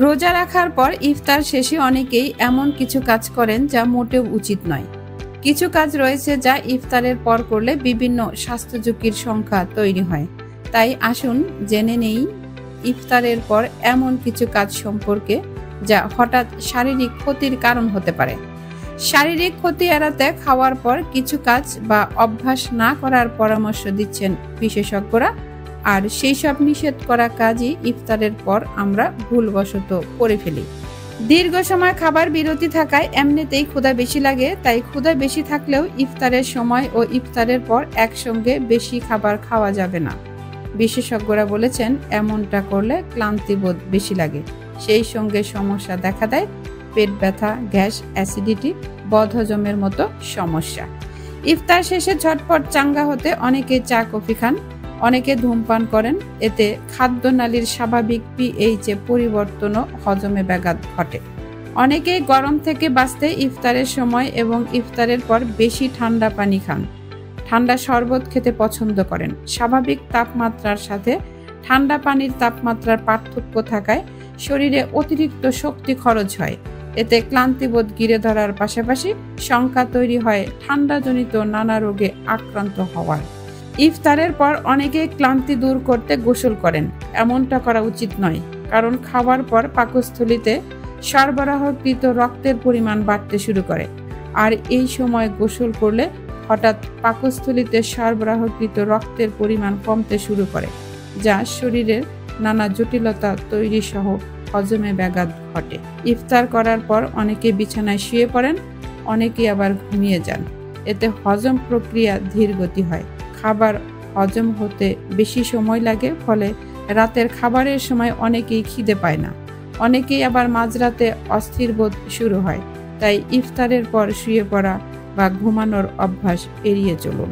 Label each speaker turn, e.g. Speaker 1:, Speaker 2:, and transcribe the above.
Speaker 1: রোজা রাখার পর ইফতার শেষে অনেকেই এমন কিছু কাজ করেন যা মোটেও উচিত নয়। কিছু কাজ রয়েছে যা ইফতারের পর করলে বিভিন্ন স্বাস্থ্য ঝুঁকির সংখ্যা তৈরি হয়। তাই আসুন জেনে নেই ইফতারের পর এমন কিছু কাজ সম্পর্কে যা হঠাৎ শারীরিক ক্ষতির কারণ হতে পারে। শারীরিক ক্ষতি এড়াতে খাওয়ার পর কিছু কাজ বা অভ্যাস না করার পরামর্শ দিচ্ছেন বিশেষজ্ঞরা। আর সেই সব নিষেধ করা কাজই ইফতারের পর আমরা ভুলবশত করে ফেলি। দীর্ঘ সময় খাবার বিরতি থাকায় এমনিতেই ক্ষুধা বেশি লাগে, তাই ক্ষুধা বেশি থাকলেও ইফতারের সময় ও ইফতারের পর একসঙ্গে বেশি খাবার খাওয়া যাবে না। বিশেষজ্ঞরা বলেছেন এমনটা করলে ক্লান্তিবোধ বেশি লাগে, সেই সঙ্গে সমস্যা দেখা দেয় পেট ব্যথা, গ্যাস, অ্যাসিডিটি, বদহজমের মতো সমস্যা। ইফতার শেষে ঝটপট চাঙ্গা হতে অনেকে চা কফি খান, অনেকে ধূমপান করেন। এতে খাদ্যনালীর স্বাভাবিক পিএইচে পরিবর্তন ও হজমে ব্যাঘাত ঘটে। অনেকেই গরম থেকে বাঁচতে ইফতারের সময় এবং ইফতারের পর বেশি ঠান্ডা পানি খান, ঠান্ডা শরবত খেতে পছন্দ করেন। স্বাভাবিক তাপমাত্রার সাথে ঠান্ডা পানির তাপমাত্রার পার্থক্য থাকায় শরীরে অতিরিক্ত শক্তি খরচ হয়। এতে ক্লান্তিবোধ ঘিরে ধরার পাশাপাশি শঙ্কা তৈরি হয় ঠান্ডাজনিত নানা রোগে আক্রান্ত হওয়ার। ইফতারের পর অনেকে ক্লান্তি দূর করতে গোসল করেন। এমনটা করা উচিত নয়, কারণ খাওয়ার পর পাকস্থলীতে সরবরাহকৃত রক্তের পরিমাণ বাড়তে শুরু করে। আর এই সময় গোসল করলে হঠাৎ পাকস্থলীতে সরবরাহকৃত রক্তের পরিমাণ কমতে শুরু করে, যা শরীরের নানা জটিলতা তৈরি সহ হজমে ব্যাঘাত ঘটে। ইফতার করার পর অনেকে বিছানায় শুয়ে পড়েন, অনেকে আবার ঘুমিয়ে যান। এতে হজম প্রক্রিয়া ধীর গতি হয়, খাবার হজম হতে বেশি সময় লাগে, ফলে রাতের খাবারের সময় অনেকেই খিদে পায় না। অনেকেই আবার মাঝরাতে অস্থির বোধ শুরু হয়। তাই ইফতারের পর শুয়ে পড়া বা ঘুমানোর অভ্যাস এড়িয়ে চলুন।